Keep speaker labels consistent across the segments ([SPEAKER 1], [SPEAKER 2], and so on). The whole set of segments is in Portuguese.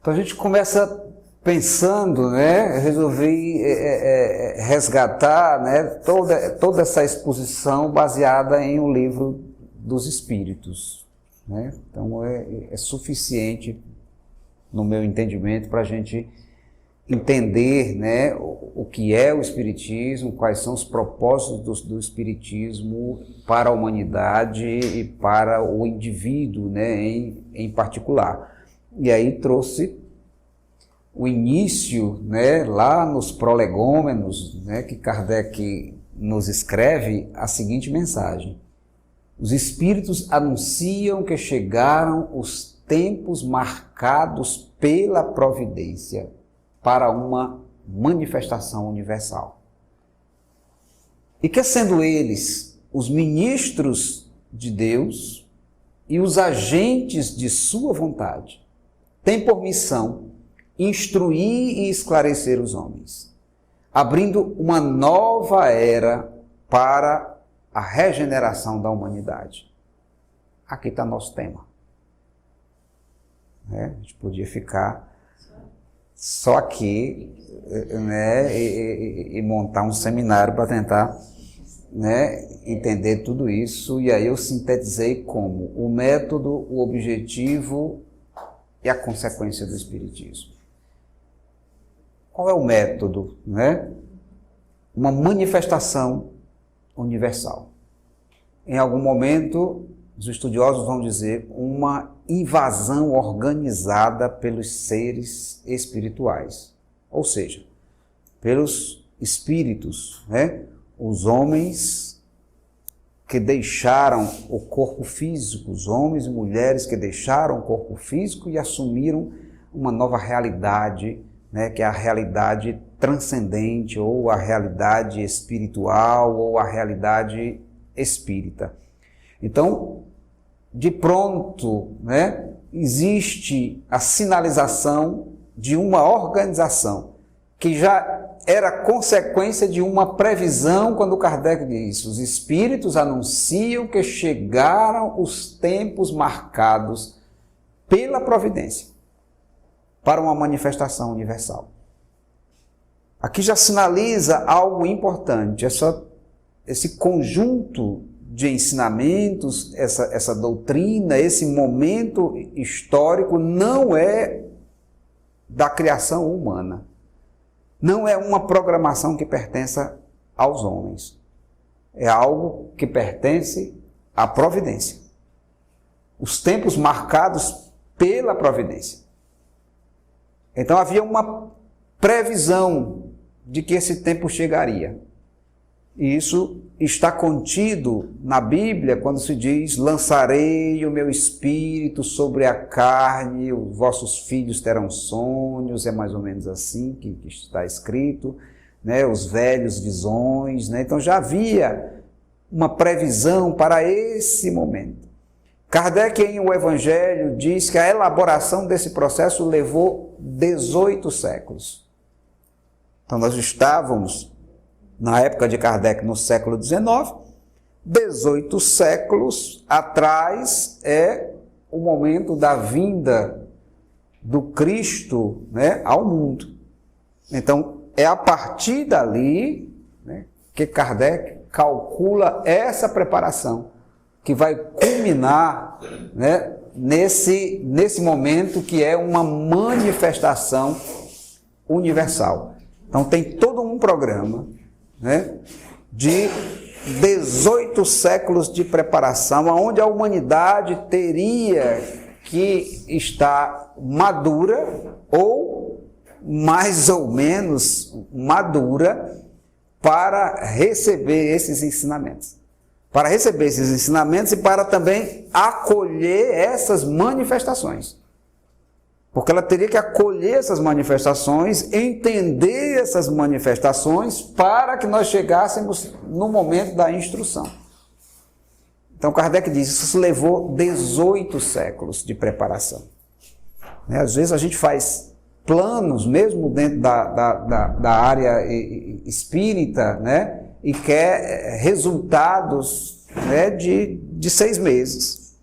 [SPEAKER 1] Então a gente começa pensando, né, resolvi resgatar, né, toda essa exposição baseada em O Livro dos Espíritos, né? Então é suficiente, no meu entendimento, para a gente entender, né, o que é o Espiritismo, quais são os propósitos do Espiritismo para a humanidade e para o indivíduo, né, em particular. E aí trouxe o início, né, lá nos prolegômenos, né, que Kardec nos escreve a seguinte mensagem: os espíritos anunciam que chegaram os tempos marcados pela providência para uma manifestação universal. E que, sendo eles os ministros de Deus e os agentes de sua vontade, têm por missão instruir e esclarecer os homens, abrindo uma nova era para a regeneração da humanidade. Aqui está nosso tema. A gente podia ficar só aqui, né, e montar um seminário para tentar, né, entender tudo isso. E aí eu sintetizei como o método, o objetivo e a consequência do Espiritismo. Qual é o método, né? Uma manifestação universal. Em algum momento, os estudiosos vão dizer uma invasão organizada pelos seres espirituais, ou seja, pelos espíritos, né? Os homens que deixaram o corpo físico, os homens e mulheres que deixaram o corpo físico e assumiram uma nova realidade, né, que é a realidade transcendente, ou a realidade espiritual, ou a realidade espírita. Então, de pronto, né, existe a sinalização de uma organização que já era consequência de uma previsão quando Kardec diz: os espíritos anunciam que chegaram os tempos marcados pela providência para uma manifestação universal. Aqui já sinaliza algo importante, esse conjunto de ensinamentos, essa doutrina, esse momento histórico não é da criação humana. Não é uma programação que pertença aos homens. É algo que pertence à providência. Os tempos marcados pela providência. Então havia uma previsão de que esse tempo chegaria. E isso está contido na Bíblia quando se diz: lançarei o meu espírito sobre a carne, os vossos filhos terão sonhos, é mais ou menos assim que está escrito, né? Os velhos visões, né? Então já havia uma previsão para esse momento. Kardec, em O Evangelho, diz que a elaboração desse processo levou 18 séculos. Então nós estávamos, na época de Kardec, no século XIX, 18 séculos atrás é o momento da vinda do Cristo, né, ao mundo. Então, é a partir dali, né, que Kardec calcula essa preparação, que vai culminar, né, nesse momento que é uma manifestação universal. Então, tem todo um programa, né, de 18 séculos de preparação, onde a humanidade teria que estar madura, ou mais ou menos madura, para receber esses ensinamentos. Para receber esses ensinamentos e para também acolher essas manifestações. Porque ela teria que acolher essas manifestações, entender essas manifestações, para que nós chegássemos no momento da instrução. Então Kardec diz, isso levou 18 séculos de preparação. Às vezes a gente faz planos, mesmo dentro da área espírita, né? E quer resultados, né, de 6 meses,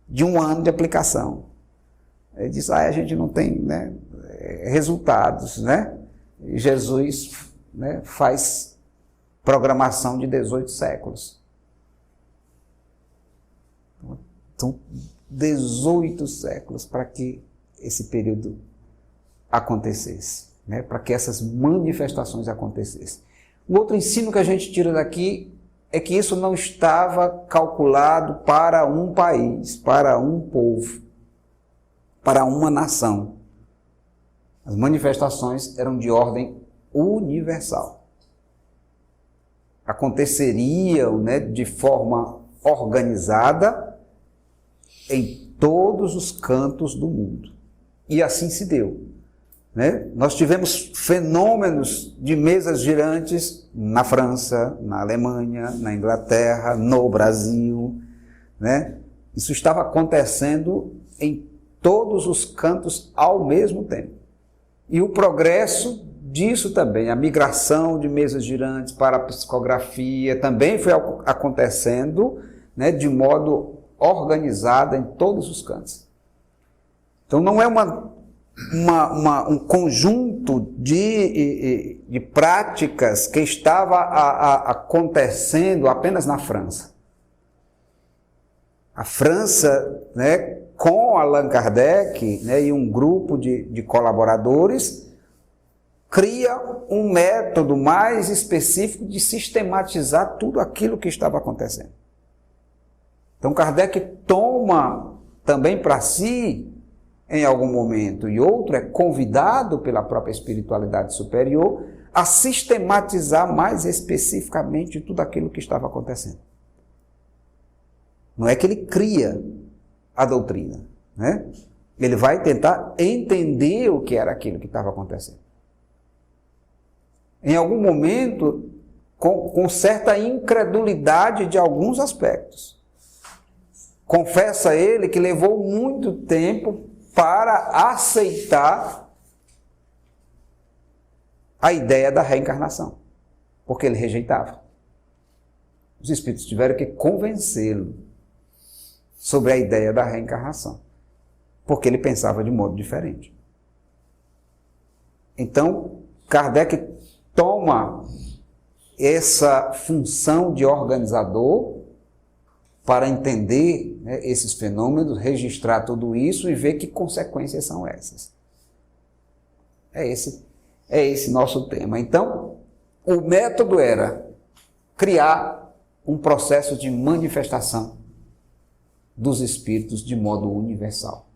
[SPEAKER 1] de 1 ano de aplicação. Ele diz, a gente não tem, né, resultados, né? E Jesus, né, faz programação de 18 séculos. Então, 18 séculos para que esse período acontecesse, né? Para que essas manifestações acontecessem. O outro ensino que a gente tira daqui é que isso não estava calculado para um país, para um povo, para uma nação. As manifestações eram de ordem universal. Aconteceriam, né, de forma organizada em todos os cantos do mundo. E assim se deu, né? Nós tivemos fenômenos de mesas girantes na França, na Alemanha, na Inglaterra, no Brasil, né? Isso estava acontecendo em todos os cantos ao mesmo tempo. E o progresso disso também, a migração de mesas girantes para a psicografia, também foi acontecendo, né, de modo organizado em todos os cantos. Então não é um conjunto de práticas que estava acontecendo apenas na França. A França, né, com Allan Kardec, né, e um grupo de colaboradores, cria um método mais específico de sistematizar tudo aquilo que estava acontecendo. Então Kardec toma também para si, em algum momento, e outro é convidado pela própria espiritualidade superior a sistematizar mais especificamente tudo aquilo que estava acontecendo. Não é que ele cria a doutrina, né? Ele vai tentar entender o que era aquilo que estava acontecendo. Em algum momento, com certa incredulidade de alguns aspectos. Confessa ele que levou muito tempo para aceitar a ideia da reencarnação, porque ele rejeitava. Os espíritos tiveram que convencê-lo sobre a ideia da reencarnação, porque ele pensava de modo diferente. Então, Kardec toma essa função de organizador para entender, né, esses fenômenos, registrar tudo isso e ver que consequências são essas. É esse nosso tema. Então, o método era criar um processo de manifestação dos espíritos de modo universal,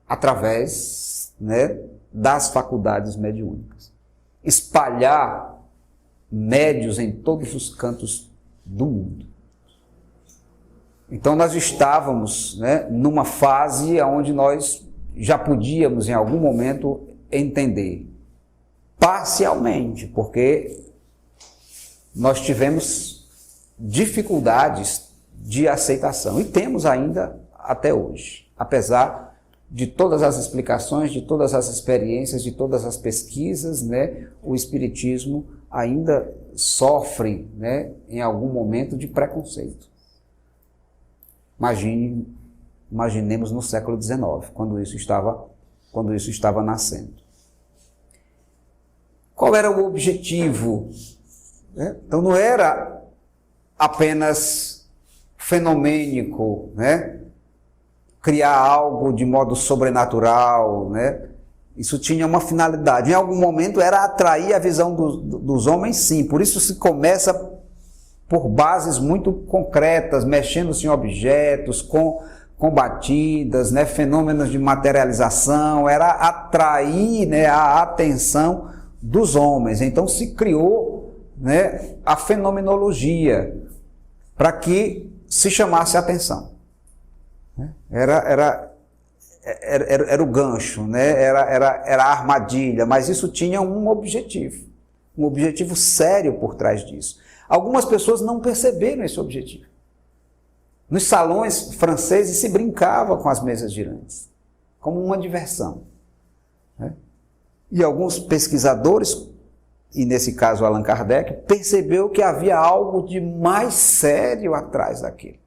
[SPEAKER 1] através, né, das faculdades mediúnicas. Espalhar médios em todos os cantos do mundo. Então nós estávamos, né, numa fase onde nós já podíamos em algum momento entender, parcialmente, porque nós tivemos dificuldades de aceitação e temos ainda até hoje, apesar de todas as explicações, de todas as experiências, de todas as pesquisas, né, o espiritismo ainda sofre, né, em algum momento de preconceito. Imaginemos no século XIX, quando isso estava nascendo. Qual era o objetivo? Então não era apenas fenomênico, né? Criar algo de modo sobrenatural, né? Isso tinha uma finalidade. Em algum momento era atrair a visão dos homens, sim. Por isso se começa por bases muito concretas, mexendo-se em objetos, com batidas, né, fenômenos de materialização, era atrair, né, a atenção dos homens. Então se criou, né, a fenomenologia para que se chamasse a atenção. Era o gancho, né, era a armadilha, mas isso tinha um objetivo sério por trás disso. Algumas pessoas não perceberam esse objetivo. Nos salões franceses se brincava com as mesas girantes, como uma diversão, né? E alguns pesquisadores, e nesse caso Allan Kardec, percebeu que havia algo de mais sério atrás daquilo.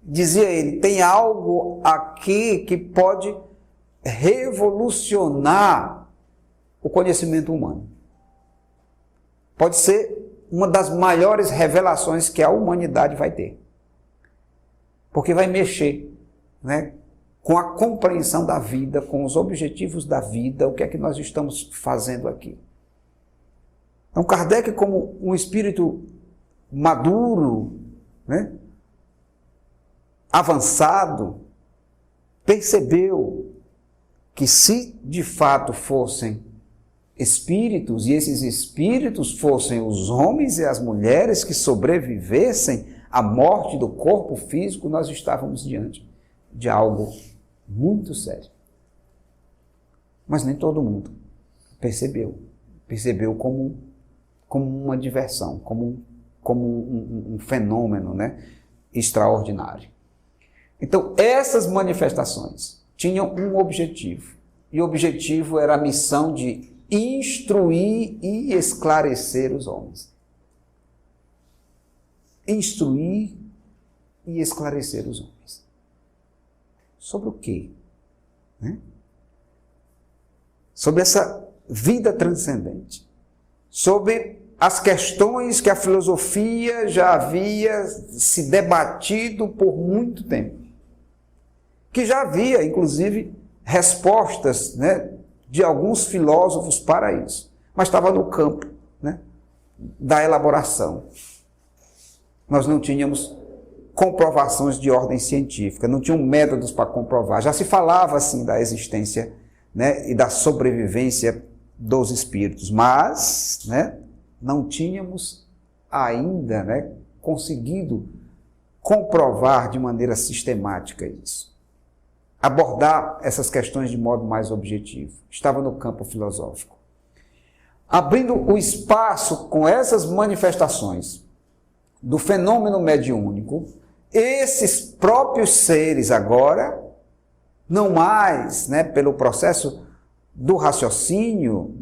[SPEAKER 1] dizia ele, tem algo aqui que pode revolucionar o conhecimento humano. Pode ser uma das maiores revelações que a humanidade vai ter. Porque vai mexer, né, com a compreensão da vida, com os objetivos da vida, o que é que nós estamos fazendo aqui. Então, Kardec, como um espírito maduro, né, avançado, percebeu que se de fato fossem espíritos, e esses espíritos fossem os homens e as mulheres que sobrevivessem à morte do corpo físico, nós estávamos diante de algo muito sério. Mas nem todo mundo percebeu como uma diversão, como um fenômeno, né, extraordinário. Então, essas manifestações tinham um objetivo, e o objetivo era a missão de instruir e esclarecer os homens. Instruir e esclarecer os homens. Sobre o quê? Né? Sobre essa vida transcendente. Sobre as questões que a filosofia já havia se debatido por muito tempo. Que já havia, inclusive, respostas, né, de alguns filósofos para isso. Mas estava no campo, né, da elaboração. Nós não tínhamos comprovações de ordem científica, não tinham métodos para comprovar. Já se falava, assim, da existência, né, e da sobrevivência dos espíritos, mas, né, não tínhamos ainda, né, conseguido comprovar de maneira sistemática isso. Abordar essas questões de modo mais objetivo. Estava no campo filosófico. Abrindo o espaço com essas manifestações do fenômeno mediúnico, esses próprios seres agora, não mais, né, pelo processo do raciocínio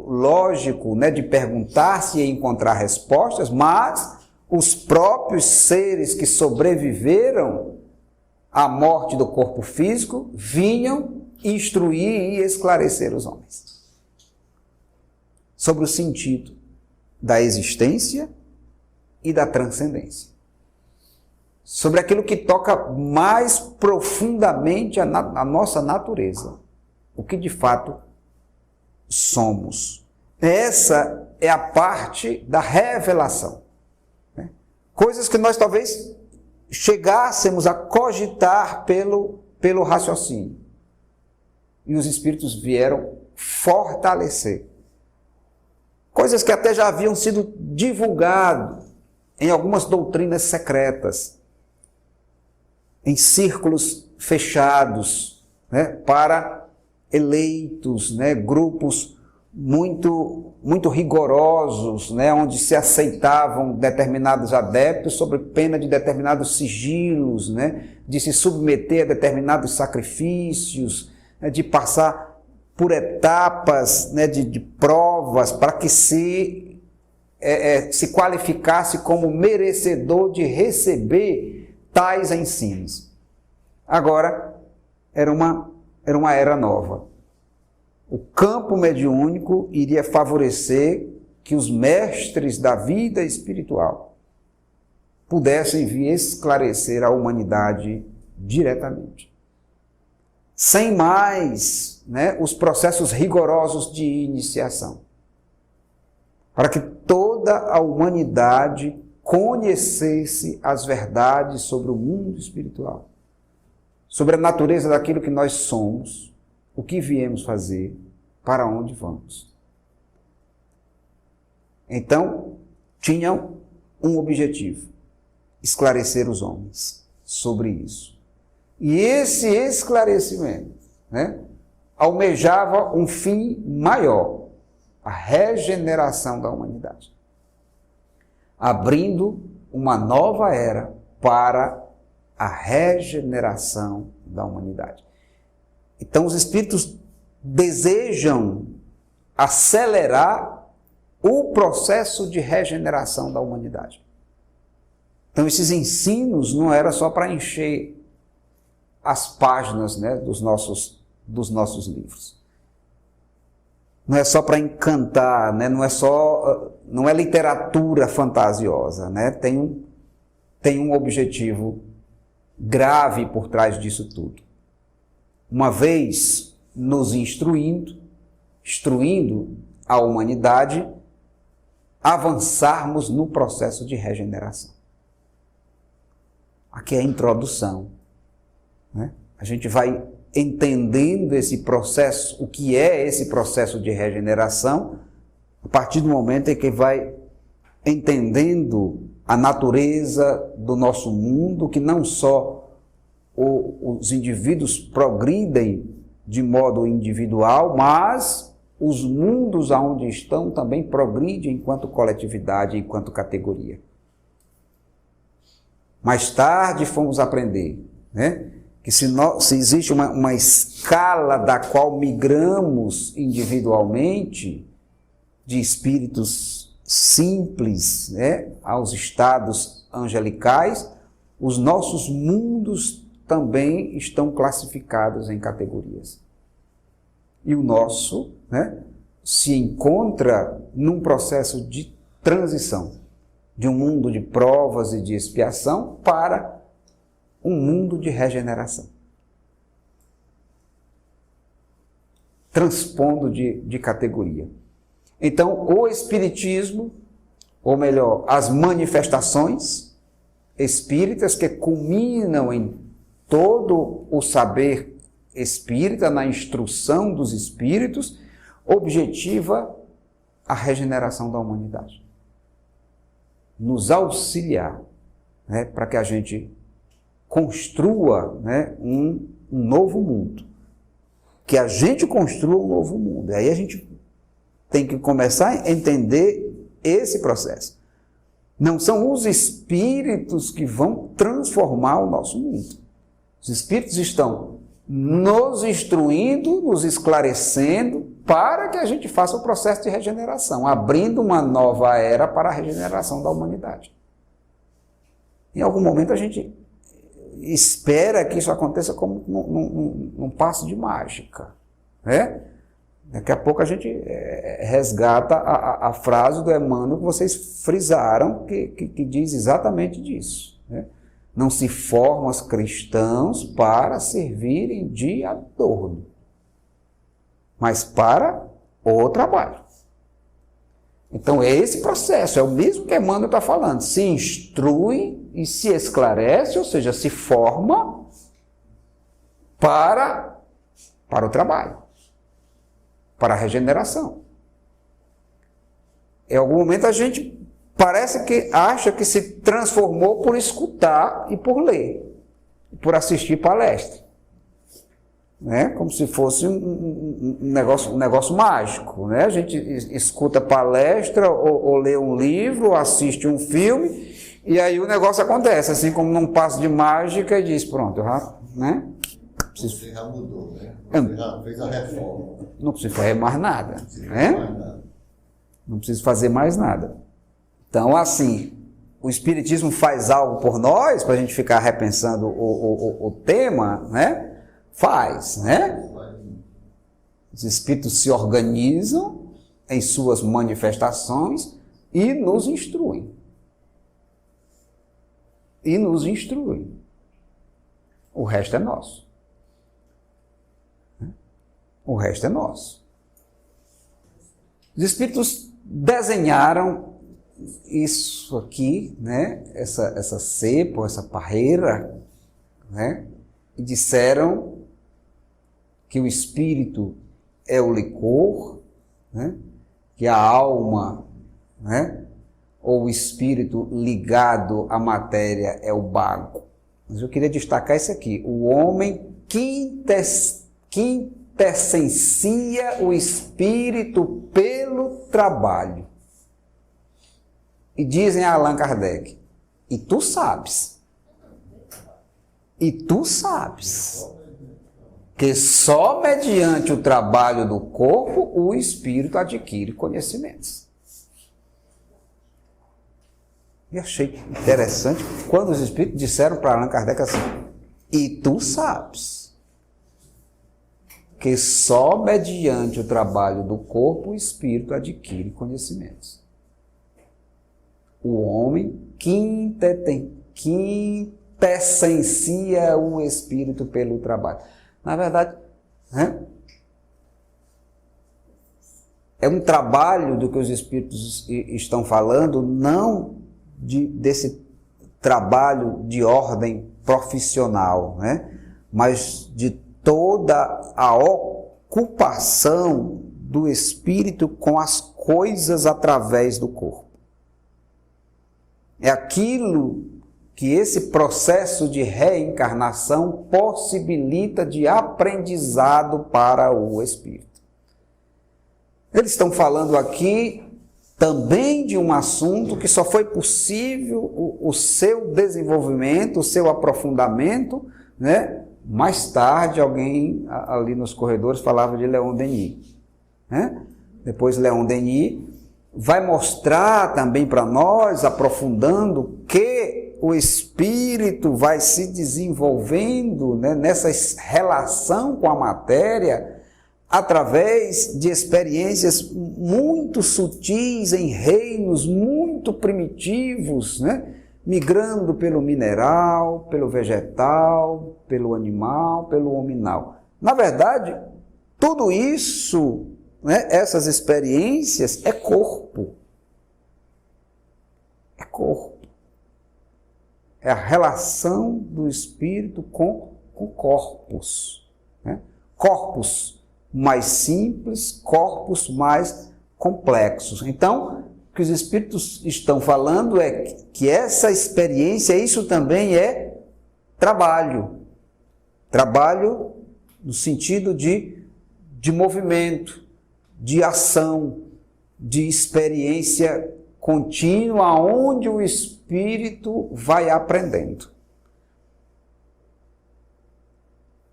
[SPEAKER 1] lógico, né, de perguntar-se e encontrar respostas, mas os próprios seres que sobreviveram à morte do corpo físico vinham instruir e esclarecer os homens sobre o sentido da existência e da transcendência, sobre aquilo que toca mais profundamente a nossa natureza, o que de fato somos. Essa é a parte da revelação, né? Coisas que nós talvez chegássemos a cogitar pelo raciocínio. E os espíritos vieram fortalecer. Coisas que até já haviam sido divulgadas em algumas doutrinas secretas, em círculos fechados, né, para eleitos, né, grupos muito rigorosos, né, onde se aceitavam determinados adeptos sob pena de determinados sigilos, né, de se submeter a determinados sacrifícios, né, de passar por etapas, né, de provas para que se qualificasse como merecedor de receber tais ensinos. Agora, era uma era nova. O campo mediúnico iria favorecer que os mestres da vida espiritual pudessem vir esclarecer a humanidade diretamente. Sem mais, né, os processos rigorosos de iniciação. Para que toda a humanidade conhecesse as verdades sobre o mundo espiritual, sobre a natureza daquilo que nós somos, o que viemos fazer, para onde vamos. Então, tinham um objetivo: esclarecer os homens sobre isso. E esse esclarecimento, né, almejava um fim maior, a regeneração da humanidade, abrindo uma nova era para a regeneração da humanidade. Então, os espíritos desejam acelerar o processo de regeneração da humanidade. Então, esses ensinos não era só para encher as páginas, né, dos nossos livros. Não é só para encantar, né, não é literatura fantasiosa, né, tem um objetivo grave por trás disso tudo. Uma vez nos instruindo a humanidade, avançarmos no processo de regeneração. Aqui é a introdução, né? A gente vai entendendo esse processo, o que é esse processo de regeneração, a partir do momento em que vai entendendo a natureza do nosso mundo, que não só os indivíduos progridem de modo individual, mas os mundos aonde estão também progridem enquanto coletividade, enquanto categoria. Mais tarde fomos aprender, né, que se existe uma escala da qual migramos individualmente, de espíritos simples, né, aos estados angelicais, os nossos mundos também estão classificados em categorias. E o nosso, né, se encontra num processo de transição, de um mundo de provas e de expiação para um mundo de regeneração. Transpondo de categoria. Então, o Espiritismo, ou melhor, as manifestações espíritas que culminam em todo o saber espírita, na instrução dos espíritos, objetiva a regeneração da humanidade. Nos auxiliar, né, para que a gente construa, né, um novo mundo. Que a gente construa um novo mundo. E aí a gente tem que começar a entender esse processo. Não são os espíritos que vão transformar o nosso mundo. Os espíritos estão nos instruindo, nos esclarecendo, para que a gente faça o processo de regeneração, abrindo uma nova era para a regeneração da humanidade. Em algum momento a gente espera que isso aconteça como num passo de mágica, né? Daqui a pouco a gente resgata a frase do Emmanuel que vocês frisaram, que diz exatamente disso, né? Não se formam os cristãos para servirem de adorno, mas para o trabalho. Então é esse processo, é o mesmo que Emmanuel está falando. Se instrui e se esclarece, ou seja, se forma para o trabalho, para a regeneração. Em algum momento a gente parece que acha que se transformou por escutar e por ler, por assistir palestra, né? Como se fosse um negócio mágico, né? A gente escuta palestra ou lê um livro, ou assiste um filme, e aí o negócio acontece, assim como num passo de mágica, e diz, pronto, né?
[SPEAKER 2] Você já mudou, né? Você já fez a reforma.
[SPEAKER 1] Não preciso fazer mais nada, né? Não preciso fazer mais nada. Então, assim, o Espiritismo faz algo por nós, para a gente ficar repensando o tema, né? Faz, né? Os Espíritos se organizam em suas manifestações e nos instruem. E nos instruem. O resto é nosso. O resto é nosso. Os Espíritos desenharam isso aqui, né? Essa cepa, essa parreira, né? E disseram que o espírito é o licor, né? Que a alma, né? Ou o espírito ligado à matéria é o bago. Mas eu queria destacar isso aqui: o homem quintessencia o espírito pelo trabalho. E dizem a Allan Kardec, e tu sabes que só mediante o trabalho do corpo o espírito adquire conhecimentos. E achei interessante quando os espíritos disseram para Allan Kardec assim: e tu sabes que só mediante o trabalho do corpo o espírito adquire conhecimentos. O homem quintessencia o espírito pelo trabalho. Na verdade, né, é um trabalho do que os espíritos estão falando, não desse trabalho de ordem profissional, né, mas de toda a ocupação do espírito com as coisas através do corpo. É aquilo que esse processo de reencarnação possibilita de aprendizado para o espírito. Eles estão falando aqui também de um assunto que só foi possível o seu desenvolvimento, o seu aprofundamento, né? Mais tarde, alguém ali nos corredores falava de Leon Denis, né? Depois Leon Denis vai mostrar também para nós, aprofundando, que o espírito vai se desenvolvendo, né, nessa relação com a matéria, através de experiências muito sutis em reinos muito primitivos, né, migrando pelo mineral, pelo vegetal, pelo animal, pelo hominal. Na verdade, tudo isso, né, essas experiências, é corpo. É corpo. É a relação do espírito com corpos. Né? Corpos mais simples, corpos mais complexos. Então, o que os espíritos estão falando é que essa experiência, isso também é trabalho. Trabalho no sentido de movimento, de ação, de experiência contínua, onde o espírito vai aprendendo.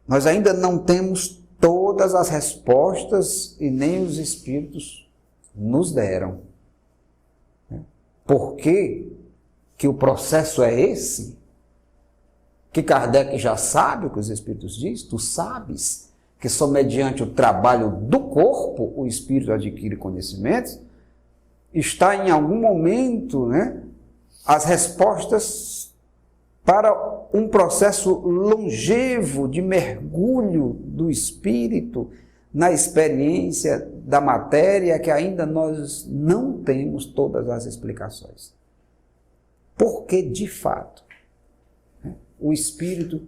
[SPEAKER 1] Nós ainda não temos todas as respostas e nem os espíritos nos deram. Por que o processo é esse? Que Kardec já sabe o que os espíritos dizem? Tu sabes que só mediante o trabalho do corpo o espírito adquire conhecimentos? Está em algum momento, né, as respostas para um processo longevo de mergulho do espírito na experiência da matéria, que ainda nós não temos todas as explicações. Porque, de fato, né, o espírito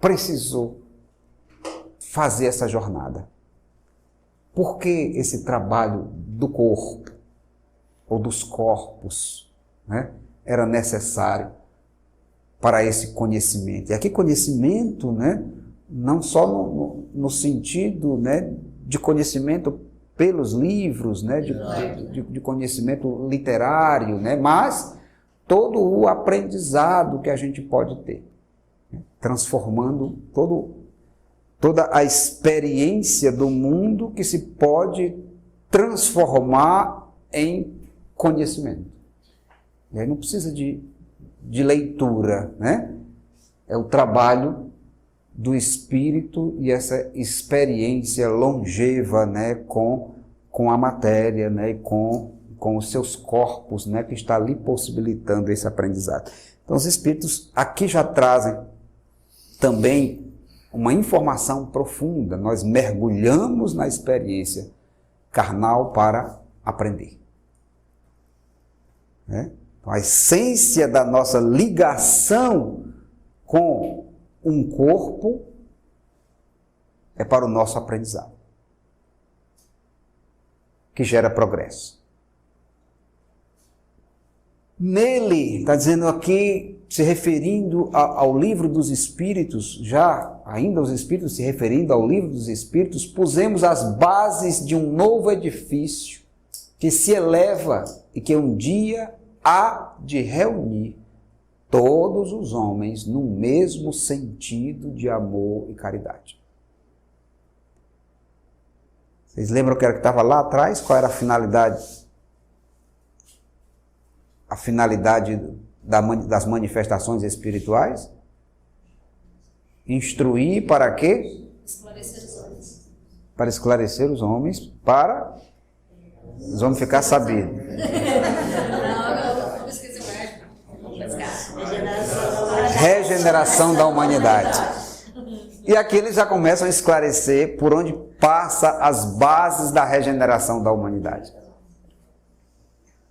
[SPEAKER 1] precisou fazer essa jornada. Por que esse trabalho do corpo, ou dos corpos, né, era necessário para esse conhecimento? E aqui conhecimento, né, não só no sentido, né, de conhecimento pelos livros, né, de conhecimento literário, né, mas todo o aprendizado que a gente pode ter, né, transformando toda a experiência do mundo que se pode transformar em conhecimento. E aí não precisa de leitura, né? É o trabalho do espírito e essa experiência longeva, né, com a matéria, né, e com os seus corpos, né, que está ali possibilitando esse aprendizado. Então os espíritos aqui já trazem também uma informação profunda. Nós mergulhamos na experiência carnal para aprender. Né? Então, a essência da nossa ligação com um corpo é para o nosso aprendizado, que gera progresso. Nele, está dizendo aqui, se referindo ao livro dos Espíritos, já ainda os Espíritos se referindo ao livro dos Espíritos, pusemos as bases de um novo edifício que se eleva e que um dia há de reunir todos os homens no mesmo sentido de amor e caridade. Vocês lembram o que era que estava lá atrás? Qual era a finalidade? a finalidade das manifestações espirituais? Instruir para quê?
[SPEAKER 3] Esclarecer os homens.
[SPEAKER 1] Para esclarecer os homens, para os homens ficar sabidos.
[SPEAKER 3] Não, eu esqueci o verbo.
[SPEAKER 1] Regeneração da humanidade. E aqui eles já começam a esclarecer por onde passa as bases da regeneração da humanidade.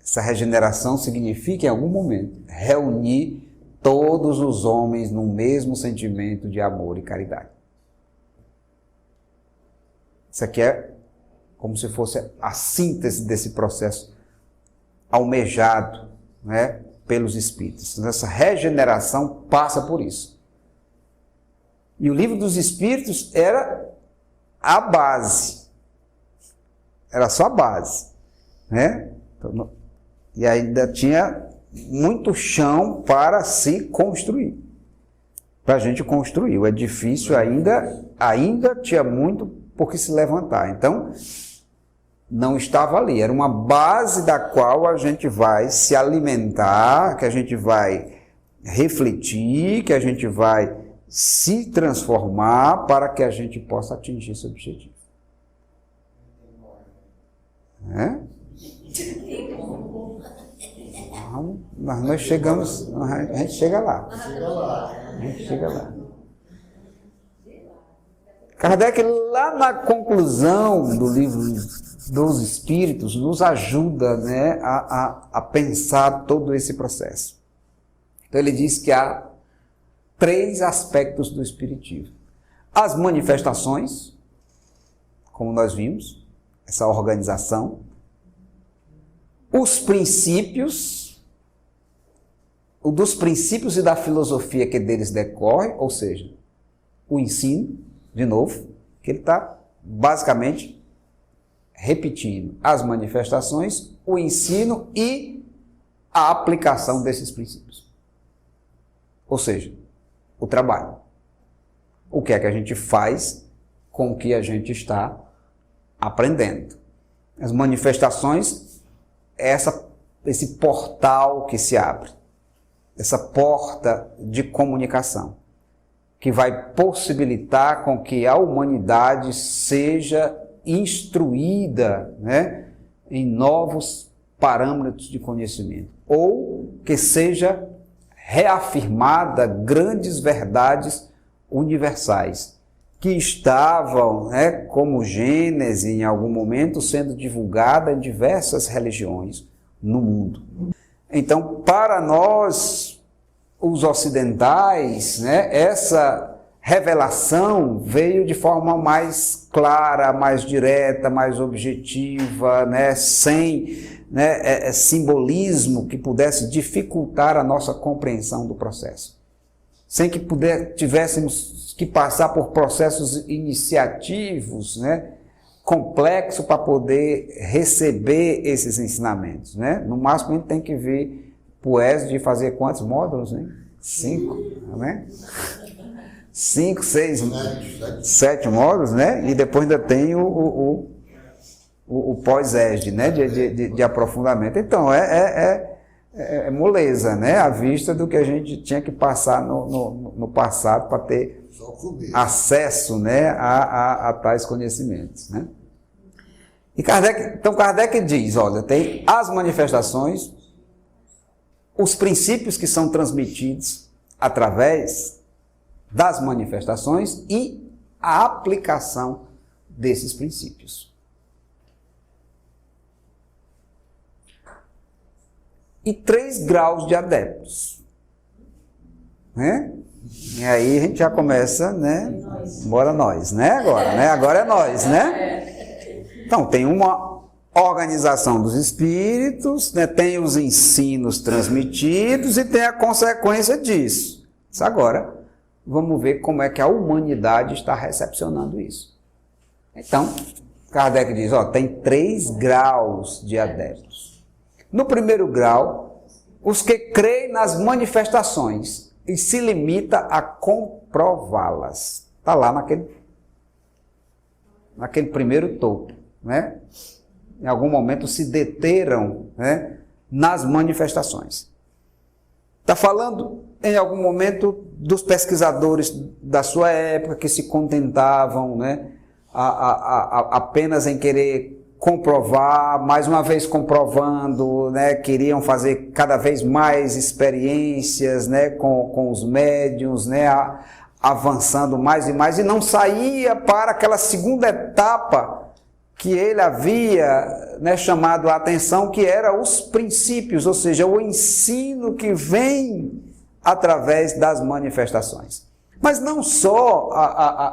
[SPEAKER 1] Essa regeneração significa, em algum momento, reunir todos os homens no mesmo sentimento de amor e caridade. Isso aqui é como se fosse a síntese desse processo almejado, né, pelos Espíritos. Essa regeneração passa por isso. E o Livro dos Espíritos era a base. Era só a base, né? E ainda tinha muito chão para se construir. Para a gente construir. O edifício ainda tinha muito por que se levantar. Então, não estava ali. Era uma base da qual a gente vai se alimentar, que a gente vai refletir, que a gente vai se transformar para que a gente possa atingir esse objetivo. É? Nós chegamos, a gente chega lá. A gente chega lá. Kardec, lá na conclusão do Livro dos Espíritos, nos ajuda, né, a pensar todo esse processo. Então ele diz que há 3 aspectos do Espiritismo. As manifestações, como nós vimos, essa organização. Os princípios, o dos princípios e da filosofia que deles decorre, ou seja, o ensino, de novo, que ele está basicamente repetindo as manifestações, o ensino e a aplicação desses princípios. Ou seja, o trabalho. O que é que a gente faz com o que a gente está aprendendo. As manifestações é esse portal que se abre, essa porta de comunicação, que vai possibilitar com que a humanidade seja instruída, né, em novos parâmetros de conhecimento, ou que seja reafirmada grandes verdades universais, que estavam, né, como Gênese, em algum momento, sendo divulgada em diversas religiões no mundo. Então, para nós, os ocidentais, né, essa revelação veio de forma mais clara, mais direta, mais objetiva, né, sem, né, simbolismo que pudesse dificultar a nossa compreensão do processo. Sem que tivéssemos que passar por processos iniciativos, né, complexos para poder receber esses ensinamentos, né? No máximo a gente tem que ver Poésia de fazer quantos módulos, né? 5, né? 5, 6, 7 módulos, né? E depois ainda tem o pós-ESD, né? De aprofundamento. Então, é moleza, né? À vista do que a gente tinha que passar no passado para ter acesso, né, a tais conhecimentos, né? E Kardec diz, olha, tem as manifestações, os princípios que são transmitidos através das manifestações e a aplicação desses princípios. E 3 graus de adeptos, né? E aí a gente já começa, né? Bora nós, né? Agora, né? Agora é nós, né? Então, tem uma organização dos espíritos, né? Tem os ensinos transmitidos e tem a consequência disso. Isso agora, vamos ver como é que a humanidade está recepcionando isso. Então, Kardec diz, ó, tem 3 graus de adeptos. No primeiro grau, os que creem nas manifestações e se limita a comprová-las. Está lá naquele primeiro topo, né? Em algum momento se deteram, né, nas manifestações. Está falando, em algum momento, dos pesquisadores da sua época que se contentavam, né, apenas em querer comprovar, mais uma vez comprovando, né, queriam fazer cada vez mais experiências, né, com os médiuns, né, avançando mais e mais, e não saía para aquela segunda etapa que ele havia, né, chamado a atenção, que era os princípios, ou seja, o ensino que vem através das manifestações. Mas não só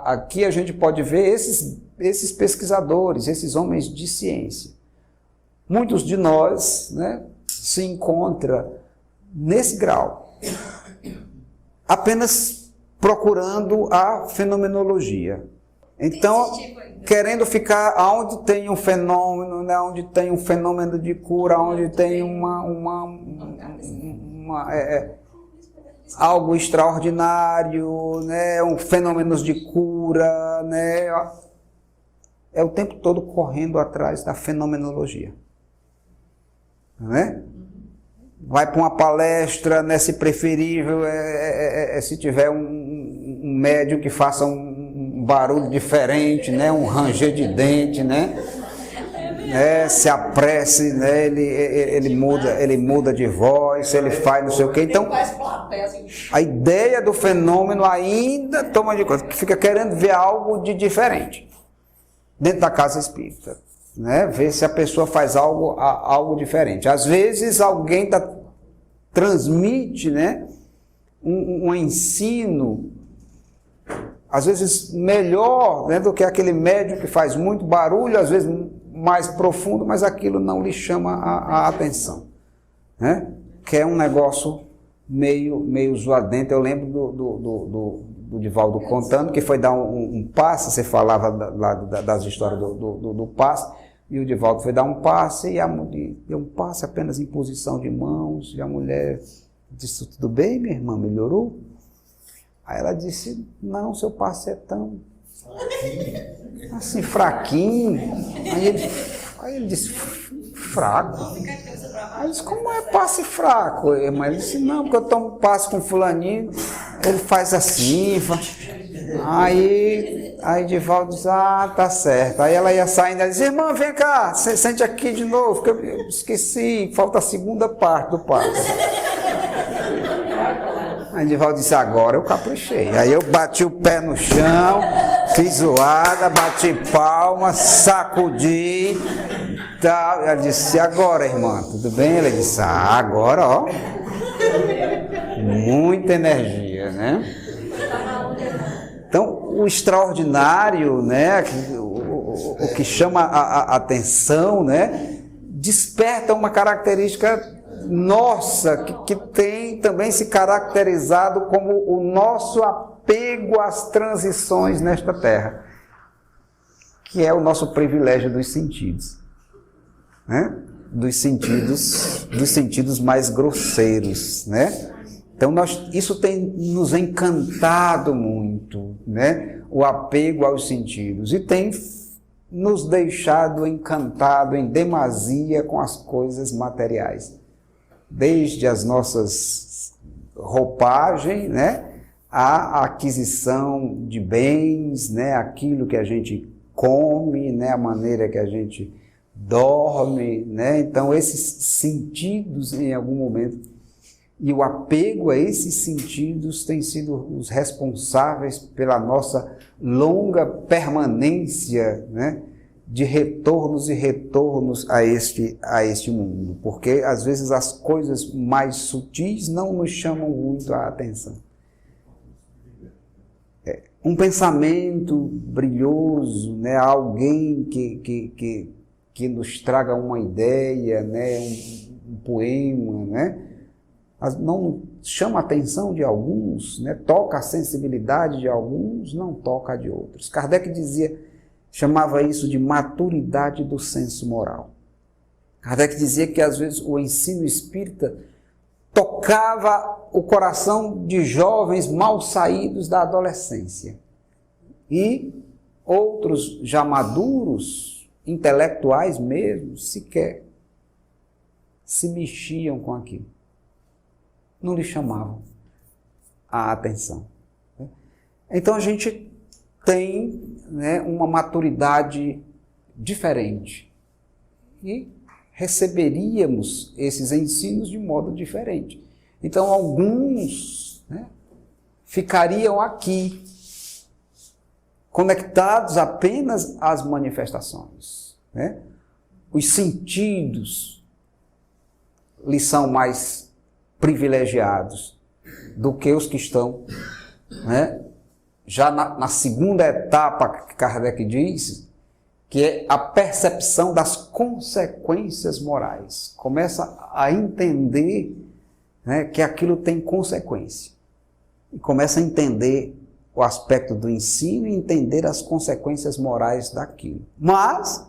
[SPEAKER 1] aqui a gente pode ver esses pesquisadores, esses homens de ciência. Muitos de nós, né, se encontram nesse grau, apenas procurando a fenomenologia. Então, querendo ficar onde tem um fenômeno, né, onde tem um fenômeno de cura, onde tem algo extraordinário, né, fenômenos de cura, né, é o tempo todo correndo atrás da fenomenologia, né? Vai para uma palestra, né, se preferível, se tiver um médium que faça um barulho diferente, né, um ranger de dente, né? Se apresse, né, ele muda de voz, ele faz não sei o quê. Então, a ideia do fenômeno ainda toma de conta, que fica querendo ver algo de diferente dentro da casa espírita, né? Ver se a pessoa faz algo diferente. Às vezes alguém transmite, né, um ensino, às vezes melhor, né, do que aquele médium que faz muito barulho, às vezes mais profundo, mas aquilo não lhe chama a atenção, né? Que é um negócio meio zoadento. Eu lembro do Divaldo contando que foi dar um passe, você falava das histórias do passe, e o Divaldo foi dar um passe, e deu um passe apenas em posição de mãos, e a mulher disse: tudo bem, minha irmã, melhorou? Aí ela disse: não, seu passe é tão assim, fraquinho. Aí ele disse: fraco? Aí disse: como é passe fraco? Mas ele disse: não, porque eu tomo passe com fulaninho, ele faz assim. Aí Divaldo disse: ah, tá certo. Aí ela ia saindo, ela disse: irmã, vem cá, sente aqui de novo, que eu esqueci, falta a segunda parte do passe. Aí Divaldo disse: agora eu caprichei. Aí eu bati o pé no chão, fiz zoada, bati palma, sacudi. Tal. Ela disse: agora, irmã, tudo bem? Ela disse: ah, agora, ó. Muita energia, né? Então, o extraordinário, né, o que chama a atenção, né, desperta uma característica nossa, que tem também se caracterizado como o nosso apego às transições nesta terra, que é o nosso privilégio dos sentidos, né? Dos sentidos mais grosseiros, né? Então, isso tem nos encantado muito, né? O apego aos sentidos, e tem nos deixado encantado em demasia com as coisas materiais. Desde as nossas roupagens, né, a aquisição de bens, né, aquilo que a gente come, né, a maneira que a gente dorme, né? Então esses sentidos em algum momento, e o apego a esses sentidos tem sido os responsáveis pela nossa longa permanência, né, de retornos e retornos a este mundo, porque às vezes as coisas mais sutis não nos chamam muito a atenção. Um pensamento brilhoso, né, alguém que nos traga uma ideia, né, um poema, né, não chama a atenção de alguns, né, toca a sensibilidade de alguns, não toca a de outros. Kardec chamava isso de maturidade do senso moral. Kardec dizia que às vezes o ensino espírita tocava o coração de jovens mal saídos da adolescência. E outros já maduros, intelectuais mesmo, sequer se mexiam com aquilo. Não lhe chamavam a atenção. Então a gente tem, né, uma maturidade diferente e receberíamos esses ensinos de modo diferente. Então alguns, né, ficariam aqui, conectados apenas às manifestações, né? Os sentidos lhes são mais privilegiados do que os que estão, né, já na segunda etapa que Kardec diz, que é a percepção das consequências morais. Começa a entender, né, que aquilo tem consequência. E começa a entender o aspecto do ensino e entender as consequências morais daquilo. Mas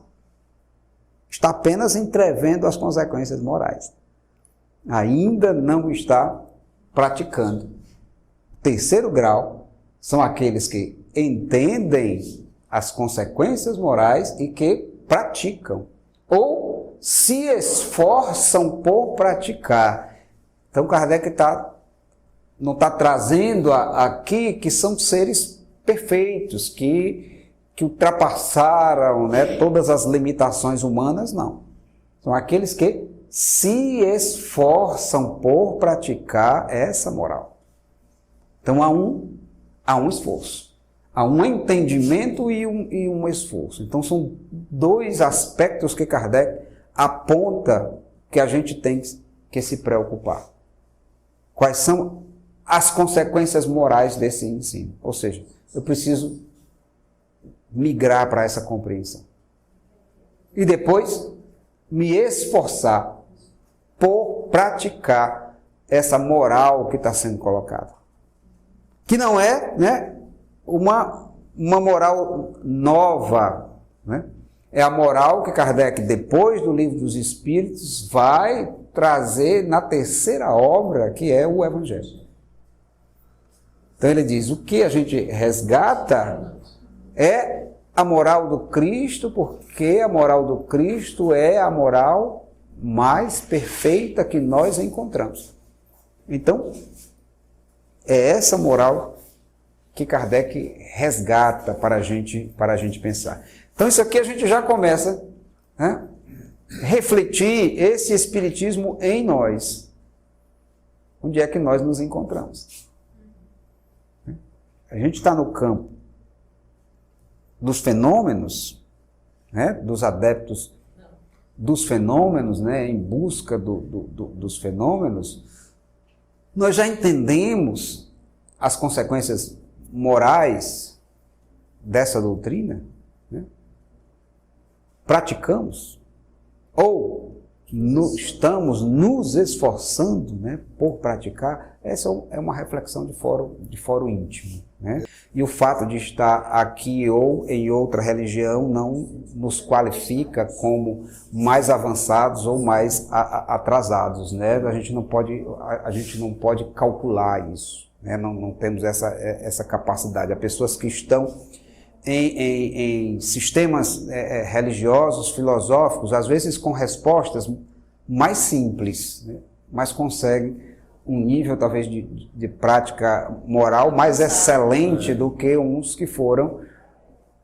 [SPEAKER 1] está apenas entrevendo as consequências morais. Ainda não está praticando. Terceiro grau são aqueles que entendem as consequências morais e que praticam, ou se esforçam por praticar. Então Kardec não está trazendo aqui que são seres perfeitos, que ultrapassaram, né, todas as limitações humanas, não. São aqueles que se esforçam por praticar essa moral. Então há um esforço, há um entendimento e um esforço. Então são dois aspectos que Kardec aponta que a gente tem que se preocupar. Quais são as consequências morais desse ensino? Ou seja, eu preciso migrar para essa compreensão. E depois me esforçar por praticar essa moral que está sendo colocada. Que não é, né, uma moral nova, né? É a moral que Kardec, depois do Livro dos Espíritos, vai trazer na terceira obra, que é o Evangelho. Então ele diz, o que a gente resgata é a moral do Cristo, porque a moral do Cristo é a moral mais perfeita que nós encontramos. Então, é essa moral que Kardec resgata para a gente pensar. Então isso aqui a gente já começa, né, refletir esse espiritismo em nós. Onde é que nós nos encontramos? A gente está no campo dos fenômenos, né, dos adeptos dos fenômenos, né, em busca dos fenômenos. Nós já entendemos as consequências morais dessa doutrina, né? Praticamos, ou estamos nos esforçando, né, por praticar. Essa é uma reflexão de fórum íntimo, né? E o fato de estar aqui ou em outra religião não nos qualifica como mais avançados ou mais atrasados, né? A gente não pode calcular isso, né? Não temos essa capacidade. Há pessoas que estão em sistemas religiosos, filosóficos, às vezes com respostas mais simples, né? Mas conseguem um nível talvez de prática moral mais excelente do que uns que foram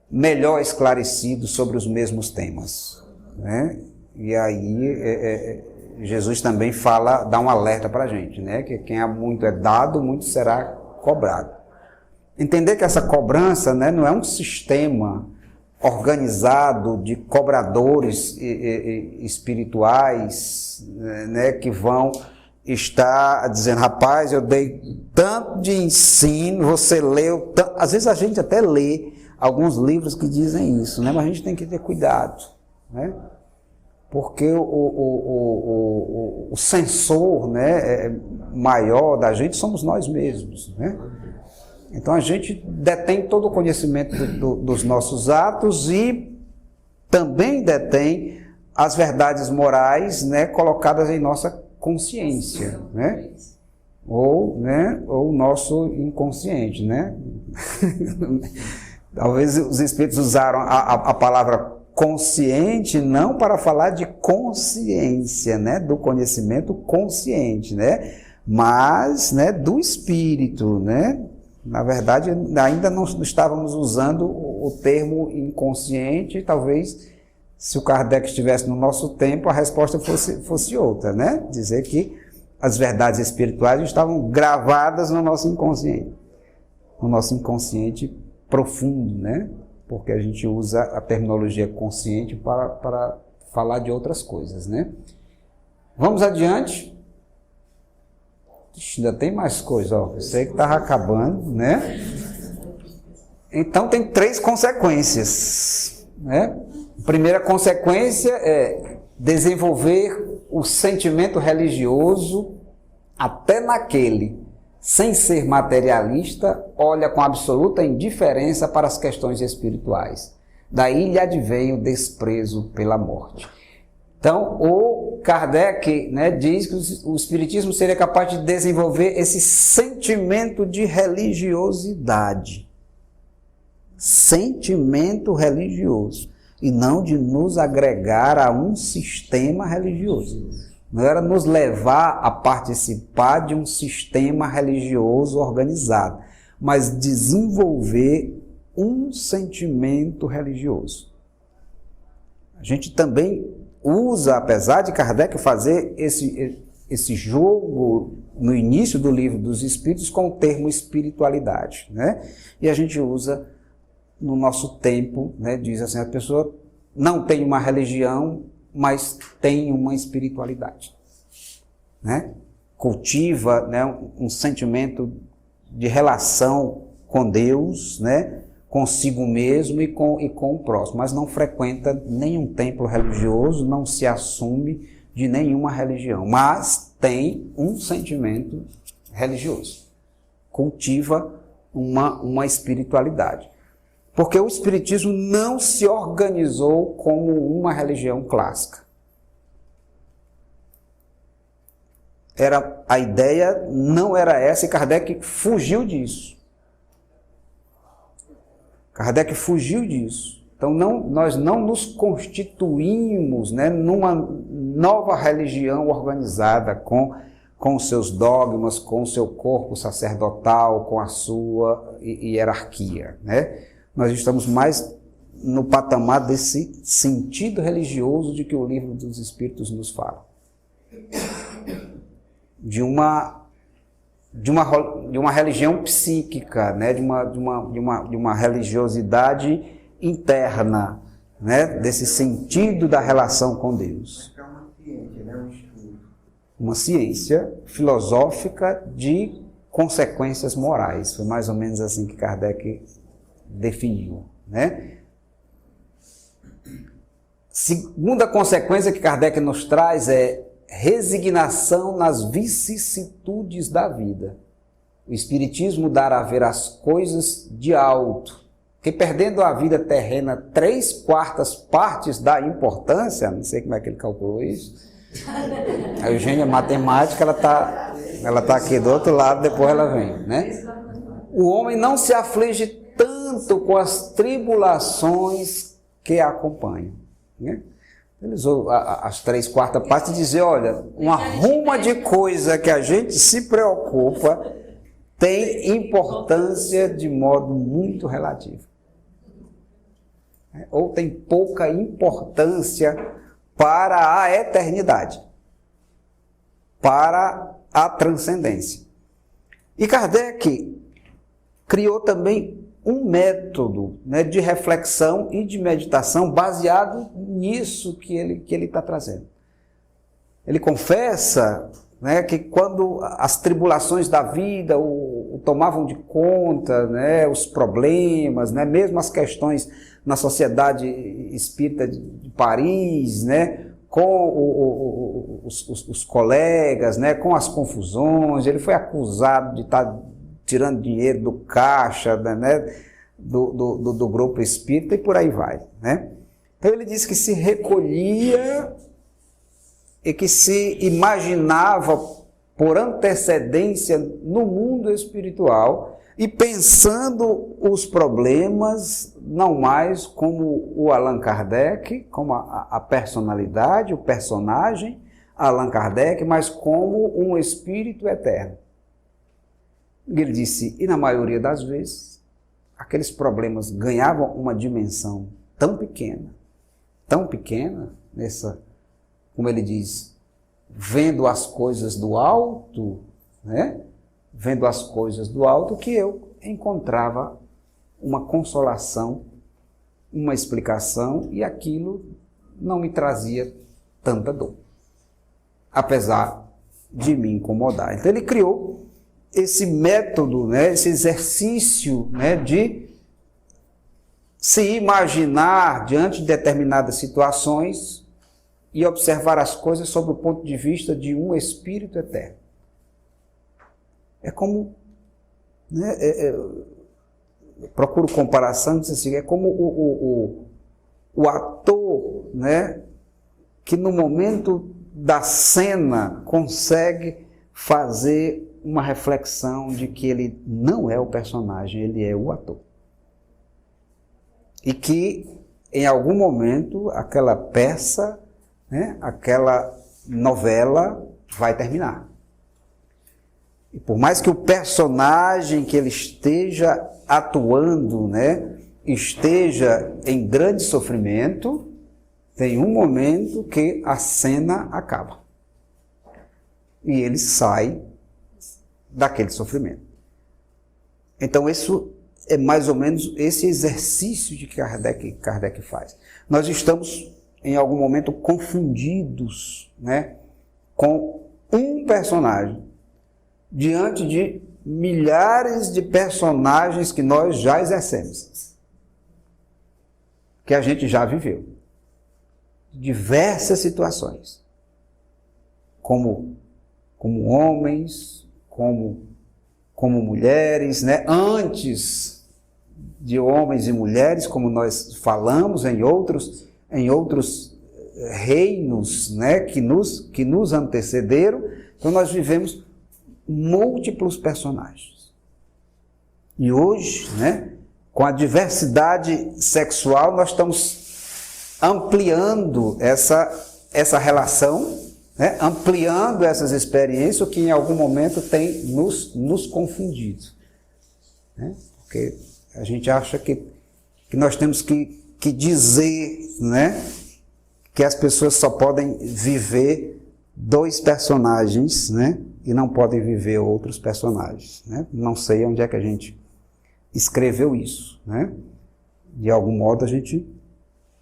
[SPEAKER 1] melhor esclarecidos sobre os mesmos temas, né? E aí Jesus também dá um alerta para a gente, né? Que quem há muito é dado, muito será cobrado. Entender que essa cobrança, né, não é um sistema organizado de cobradores espirituais, né, que vão estar dizendo, rapaz, eu dei tanto de ensino, você leu tanto. Às vezes a gente até lê alguns livros que dizem isso, né, mas a gente tem que ter cuidado, né, porque o censor, né, maior da gente somos nós mesmos, né? Então a gente detém todo o conhecimento dos nossos atos e também detém as verdades morais, né, colocadas em nossa consciência, né? Ou o nosso inconsciente, né? Talvez os espíritos usaram a palavra consciente não para falar de consciência, né, do conhecimento consciente, né, mas, né, do espírito, né. Na verdade, ainda não estávamos usando o termo inconsciente. Talvez, se o Kardec estivesse no nosso tempo, a resposta fosse outra, né, dizer que as verdades espirituais estavam gravadas no nosso inconsciente profundo, né? Porque a gente usa a terminologia consciente para falar de outras coisas, né? Vamos adiante. Ixi, ainda tem mais coisa, ó. Eu sei que estava acabando, né? Então tem 3 consequências, né? A primeira consequência é desenvolver o sentimento religioso até naquele, sem ser materialista, olha com absoluta indiferença para as questões espirituais. Daí lhe advém o desprezo pela morte. Então, o Kardec, né, diz que o Espiritismo seria capaz de desenvolver esse sentimento de religiosidade. Sentimento religioso. E não de nos agregar a um sistema religioso. Não era nos levar a participar de um sistema religioso organizado, mas desenvolver um sentimento religioso. A gente também usa, apesar de Kardec fazer esse jogo no início do Livro dos Espíritos com o termo espiritualidade, né? E a gente usa no nosso tempo, né? Diz assim, a pessoa não tem uma religião, mas tem uma espiritualidade, né? Cultiva, né, um sentimento de relação com Deus, né, consigo mesmo e com o próximo, mas não frequenta nenhum templo religioso, não se assume de nenhuma religião, mas tem um sentimento religioso, cultiva uma espiritualidade. Porque o Espiritismo não se organizou como uma religião clássica. A ideia não era essa e Kardec fugiu disso. Kardec fugiu disso. Então nós não nos constituímos, né, numa nova religião organizada com os seus dogmas, com o seu corpo sacerdotal, com a sua hierarquia, né? Nós estamos mais no patamar desse sentido religioso de que o Livro dos Espíritos nos fala. De uma religião psíquica, né? de uma religiosidade interna, né? Desse sentido da relação com Deus.
[SPEAKER 2] É uma ciência, né? Um estudo.
[SPEAKER 1] Uma ciência filosófica de consequências morais. Foi mais ou menos assim que Kardec definiu, né? Segunda consequência que Kardec nos traz é resignação nas vicissitudes da vida. O Espiritismo dará a ver as coisas de alto, que perdendo a vida terrena 3/4 partes da importância, não sei como é que ele calculou isso, a Eugênia matemática, ela tá aqui do outro lado, depois ela vem, né? O homem não se aflige tanto com as tribulações que a acompanham, né? Ele usou as 3/4 partes e dizer, olha, uma ruma de coisa que a gente se preocupa tem importância de modo muito relativo. Ou tem pouca importância para a eternidade, para a transcendência. E Kardec criou também um método, né, de reflexão e de meditação baseado nisso que ele está trazendo. Ele confessa, né, que quando as tribulações da vida o tomavam de conta, né, os problemas, né, mesmo as questões na Sociedade Espírita de Paris, né, com os colegas, né, com as confusões, ele foi acusado de estar tirando dinheiro do caixa, né, do grupo espírita e por aí vai, né? Então ele disse que se recolhia e que se imaginava por antecedência no mundo espiritual e pensando os problemas não mais como o Allan Kardec, como a personalidade, o personagem Allan Kardec, mas como um espírito eterno. Ele disse, e na maioria das vezes, aqueles problemas ganhavam uma dimensão tão pequena, como ele diz, vendo as coisas do alto, né? Vendo as coisas do alto, que eu encontrava uma consolação, uma explicação, e aquilo não me trazia tanta dor, apesar de me incomodar. Então ele criou esse método, né, esse exercício, né, de se imaginar diante de determinadas situações e observar as coisas sob o ponto de vista de um espírito eterno. É como, né, procuro comparação, diz assim, é como o ator, né, que no momento da cena consegue fazer uma reflexão de que ele não é o personagem, ele é o ator. E que em algum momento aquela peça, né, aquela novela vai terminar. E por mais que o personagem que ele esteja atuando, né, esteja em grande sofrimento, tem um momento que a cena acaba. E ele sai daquele sofrimento. Então, isso é mais ou menos esse exercício de que Kardec faz. Nós estamos, em algum momento, confundidos, né, com um personagem, diante de milhares de personagens que nós já exercemos, que a gente já viveu. Diversas situações, como homens, como mulheres, né? Antes de homens e mulheres, como nós falamos em outros reinos, né? que nos antecederam. Então nós vivemos múltiplos personagens. E hoje, né, com a diversidade sexual, nós estamos ampliando essa relação, né, ampliando essas experiências, o que em algum momento tem nos confundido. Né? Porque a gente acha que nós temos que dizer, né, que as pessoas só podem viver dois personagens, né? E não podem viver outros personagens, né? Não sei onde é que a gente escreveu isso, né? De algum modo a gente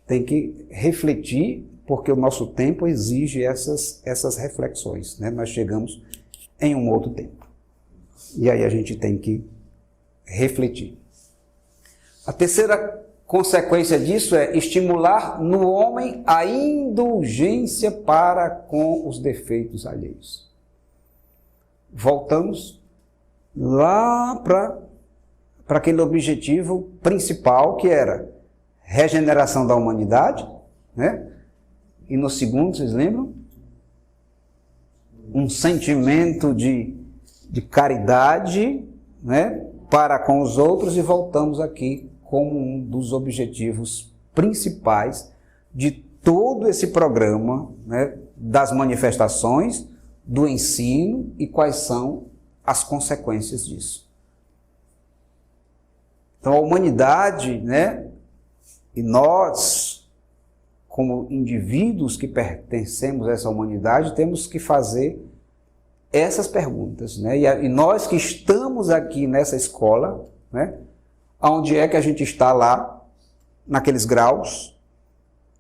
[SPEAKER 1] tem que refletir, porque o nosso tempo exige essas reflexões, né? Nós chegamos em um outro tempo. E aí a gente tem que refletir. A terceira consequência disso é estimular no homem a indulgência para com os defeitos alheios. Voltamos lá para aquele objetivo principal, que era regeneração da humanidade, né? E no segundo, vocês lembram? Um sentimento de caridade, né, para com os outros, e voltamos aqui como um dos objetivos principais de todo esse programa, né, das manifestações, do ensino e quais são as consequências disso. Então a humanidade, né, e nós, como indivíduos que pertencemos a essa humanidade, temos que fazer essas perguntas, né? E nós que estamos aqui nessa escola, né, onde é que a gente está lá, naqueles graus,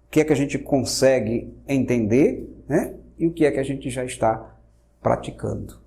[SPEAKER 1] o que é que a gente consegue entender, né? E o que é que a gente já está praticando.